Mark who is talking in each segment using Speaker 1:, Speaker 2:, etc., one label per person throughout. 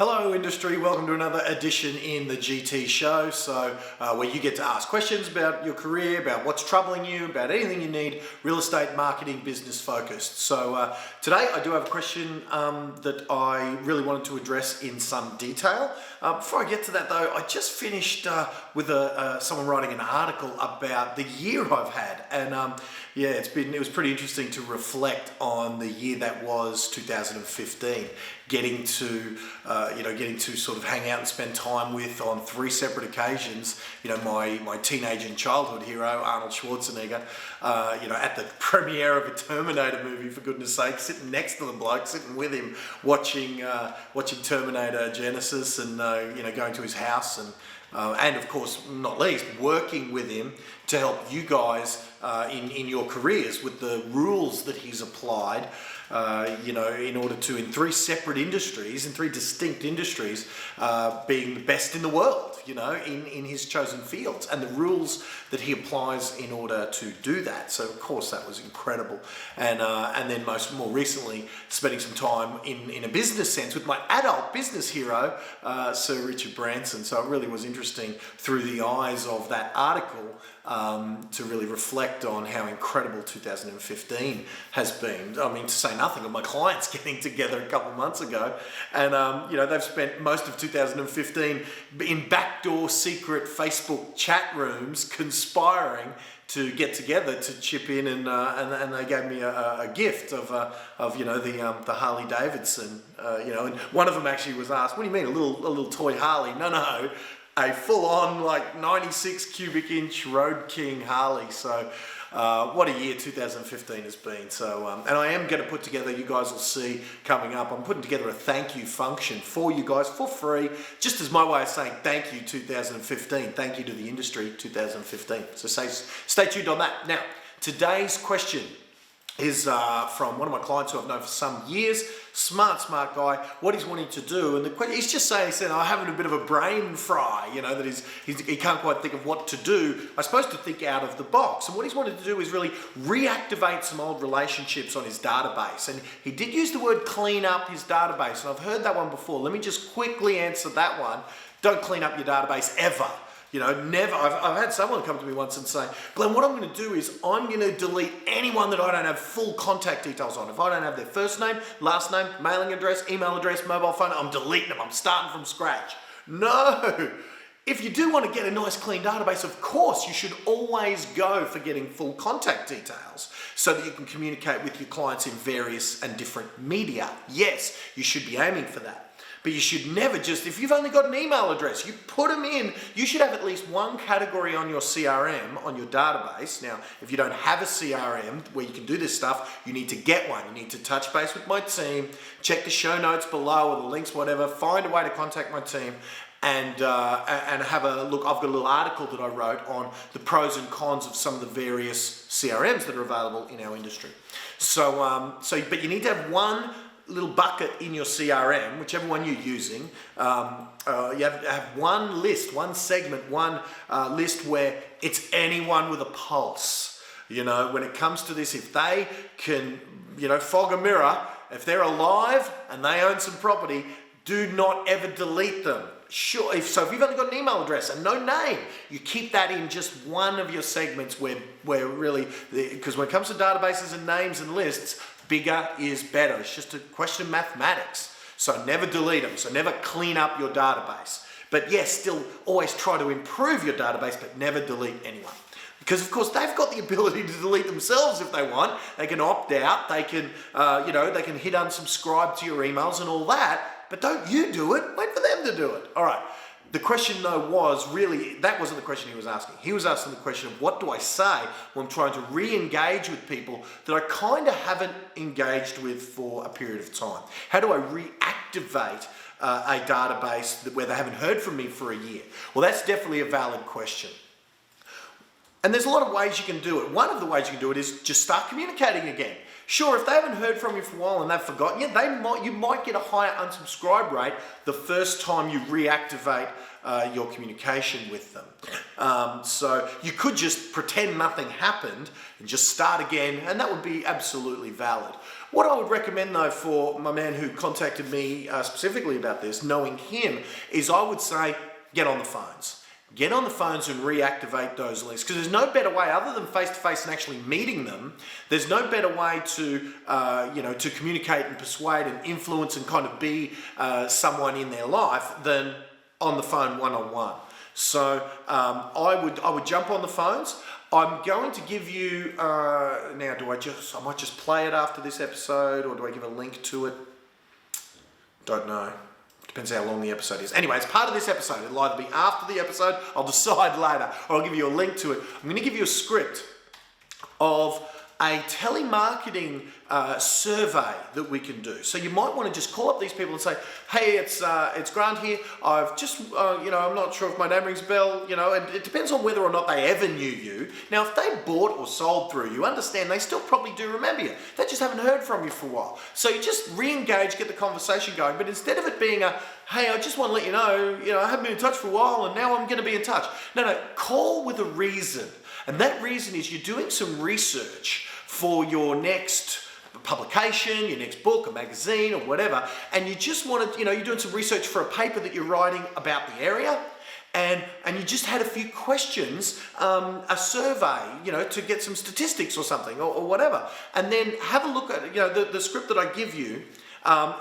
Speaker 1: Hello industry, welcome to another edition in the GT show. So where you get to ask questions about your career, about what's troubling you, about anything you need, real estate, marketing, business focused. So today I do have a question that I really wanted to address in some detail. Before I get to that though, I just finished with someone writing an article about the year I've had, and yeah, it was pretty interesting to reflect on the year that was 2015. Getting to sort of hang out and spend time with, on 3 separate occasions, my teenage and childhood hero Arnold Schwarzenegger, at the premiere of a Terminator movie, for goodness sake, sitting next to the bloke, sitting with him, watching Terminator Genesis, and going to his house, and of course, not least, working with him to help you guys in your careers with the rules that he's applied. In order to, in 3 separate industries, in 3 distinct industries, being the best in the world, in his chosen fields, and the rules that he applies in order to do that. So of course that was incredible. And then more recently, spending some time in a business sense with my adult business hero, Sir Richard Branson. So it really was interesting through the eyes of that article to really reflect on how incredible 2015 has been. I mean, to say nothing of my clients getting together a couple of months ago, and they've spent most of 2015 in backdoor secret Facebook chat rooms conspiring to get together to chip in, and they gave me a gift of the Harley Davidson, and one of them actually was asked, "What do you mean, a little toy Harley?" No. A full-on 96 cubic inch Road King Harley. So what a year 2015 has been. So and I am going to put together, you guys will see coming up, I'm putting together a thank you function for you guys for free, just as my way of saying thank you 2015, thank you to the industry 2015. So stay tuned on that. Now, today's question is from one of my clients who I've known for some years. Smart guy, what he's wanting to do, and he's just saying, he said, I'm having a bit of a brain fry, that he can't quite think of what to do. I'm supposed to think out of the box, and what he's wanted to do is really reactivate some old relationships on his database, and he did use the word clean up his database, and I've heard that one before. Let me just quickly answer that one. Don't clean up your database ever. Never. I've had someone come to me once and say, Glenn, what I'm going to do is I'm going to delete anyone that I don't have full contact details on. If I don't have their first name, last name, mailing address, email address, mobile phone, I'm deleting them. I'm starting from scratch. No. If you do want to get a nice clean database, of course, you should always go for getting full contact details so that you can communicate with your clients in various and different media. Yes, you should be aiming for that. But you should never just, if you've only got an email address, you put them in. You should have at least one category on your CRM, on your database. Now, if you don't have a CRM where you can do this stuff, you need to get one. You need to touch base with my team, check the show notes below or the links, whatever, find a way to contact my team, and have a look. I've got a little article that I wrote on the pros and cons of some of the various CRMs that are available in our industry. But you need to have one little bucket in your CRM, whichever one you're using. You have one list, one segment, one list where it's anyone with a pulse. When it comes to this, if they can, fog a mirror, if they're alive and they own some property, do not ever delete them. Sure. If you've only got an email address and no name, you keep that in just one of your segments where really, because when it comes to databases and names and lists, bigger is better. It's just a question of mathematics. So never delete them. So never clean up your database. But yes, still always try to improve your database, but never delete anyone. Because of course they've got the ability to delete themselves if they want. They can opt out. They can, they can hit unsubscribe to your emails and all that. But don't you do it. Wait for them to do it. All right. The question though was really, that wasn't the question he was asking. He was asking the question of what do I say when I'm trying to re-engage with people that I kind of haven't engaged with for a period of time? How do I reactivate a database where they haven't heard from me for a year? Well, that's definitely a valid question. And there's a lot of ways you can do it. One of the ways you can do it is just start communicating again. Sure, if they haven't heard from you for a while and they've forgotten you, you might get a higher unsubscribe rate the first time you reactivate your communication with them. So you could just pretend nothing happened and just start again, and that would be absolutely valid. What I would recommend though for my man who contacted me specifically about this, knowing him, is I would say get on the phones. Get on the phones and reactivate those links, because there's no better way other than face-to-face and actually meeting them. There's no better way to, to communicate and persuade and influence and kind of be someone in their life than on the phone one-on-one. So I would jump on the phones. I'm going to give you now. I might just play it after this episode, or do I give a link to it? Don't know. Depends how long the episode is. Anyway, it's part of this episode. It'll either be after the episode, I'll decide later, or I'll give you a link to it. I'm going to give you a script of a telemarketing survey that we can do. So you might want to just call up these people and say, hey, it's Grant here. I've just, I'm not sure if my name rings a bell, and it depends on whether or not they ever knew you. Now, if they bought or sold through you, understand they still probably do remember you. They just haven't heard from you for a while. So you just re-engage, get the conversation going. But instead of it being hey, I just want to let you know, I haven't been in touch for a while and now I'm going to be in touch. No, call with a reason. And that reason is you're doing some research for your next publication, your next book, a magazine or whatever, and you just want to, you're doing some research for a paper that you're writing about the area, and you just had a few questions, a survey, to get some statistics or something or whatever, and then have a look at, the script that I give you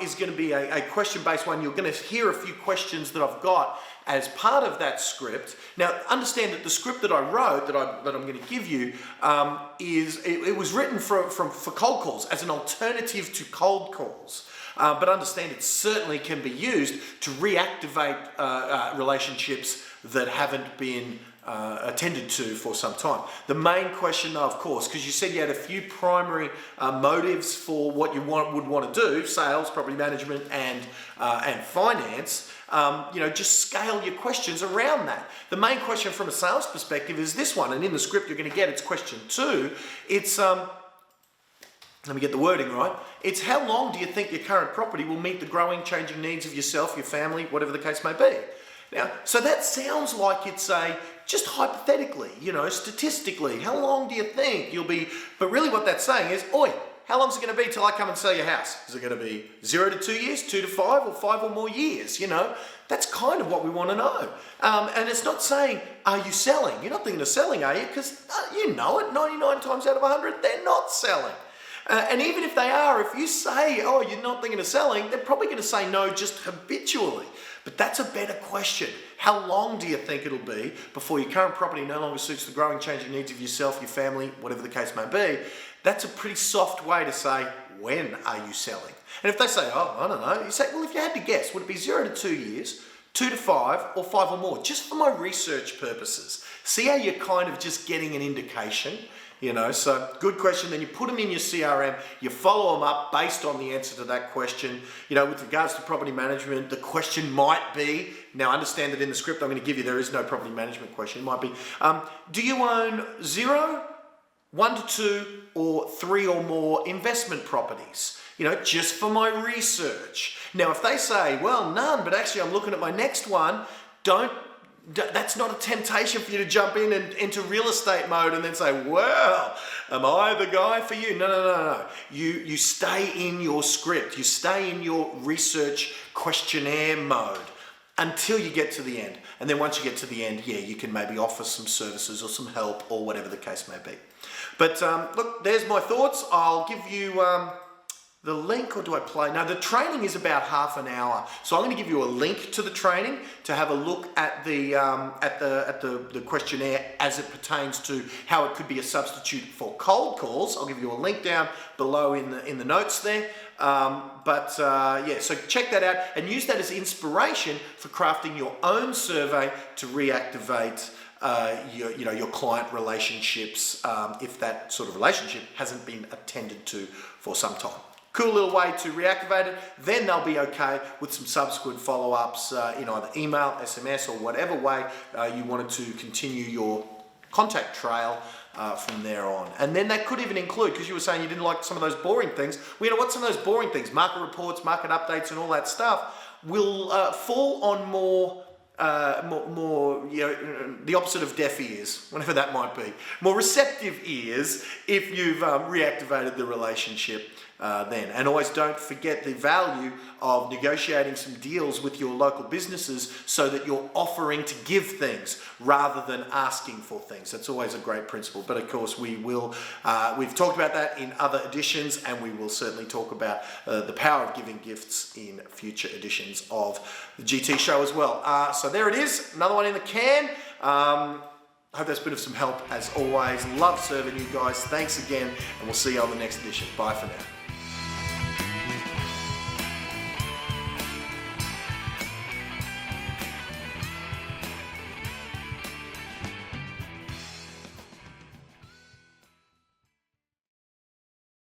Speaker 1: is going to be a question-based one. You're going to hear a few questions that I've got as part of that script. Now, understand that the script that I wrote, that I'm going to give you, it was written for cold calls, as an alternative to cold calls. But understand it certainly can be used to reactivate relationships that haven't been attended to for some time. The main question, though, of course, because you said you had a few primary motives for what you would want to do: sales, property management, and finance. Just scale your questions around that. The main question from a sales perspective is this one, and in the script you're going to get it's question 2. It's let me get the wording right. It's how long do you think your current property will meet the growing, changing needs of yourself, your family, whatever the case may be. Now, so that sounds like it's just hypothetically, statistically, how long do you think you'll be, but really what that's saying is, oi, how long is it going to be till I come and sell your house? Is it going to be 0 to 2 years, 2 to 5, or 5 or more years? That's kind of what we want to know. And it's not saying, are you selling? You're not thinking of selling, are you? Because you know it, 99 times out of 100, they're not selling. And even if they are, if you say, oh, you're not thinking of selling, they're probably going to say no just habitually. But that's a better question. How long do you think it'll be before your current property no longer suits the growing, changing needs of yourself, your family, whatever the case may be? That's a pretty soft way to say, when are you selling? And if they say, oh, I don't know, you say, well, if you had to guess, would it be 0 to 2 years, 2 to 5, or 5 or more? Just for my research purposes. See how you're kind of just getting an indication? So good question. Then you put them in your CRM, you follow them up based on the answer to that question. With regards to property management, the question might be, now understand that in the script I'm going to give you, there is no property management question. It might be, do you own 0, 1 to 2, or 3 or more investment properties? Just for my research. Now, if they say, well, none, but actually I'm looking at my next one, that's not a temptation for you to jump in and into real estate mode and then say, well, am I the guy for you? No. You stay in your script. You stay in your research questionnaire mode until you get to the end. And then once you get to the end, you can maybe offer some services or some help or whatever the case may be. But look, there's my thoughts. I'll give you the link, or do I play? Now, the training is about half an hour, so I'm going to give you a link to the training to have a look at the questionnaire as it pertains to how it could be a substitute for cold calls. I'll give you a link down below in the notes there. So check that out and use that as inspiration for crafting your own survey to reactivate your client relationships if that sort of relationship hasn't been attended to for some time. Cool little way to reactivate it. Then they'll be okay with some subsequent follow-ups in either email, SMS, or whatever way you wanted to continue your contact trail from there on. And then that could even include, because you were saying you didn't like some of those boring things, well, you know what, some of those boring things, market reports, market updates and all that stuff will fall on more, the opposite of deaf ears, whatever that might be, more receptive ears if you've reactivated the relationship then. And always don't forget the value of negotiating some deals with your local businesses so that you're offering to give things rather than asking for things. That's always a great principle. But of course, we've talked about that in other editions, and we will certainly talk about the power of giving gifts in future editions of the GT show as well. So there it is, another one in the can. I hope that's been of some help as always. Love serving you guys. Thanks again, and we'll see you on the next edition. Bye for now.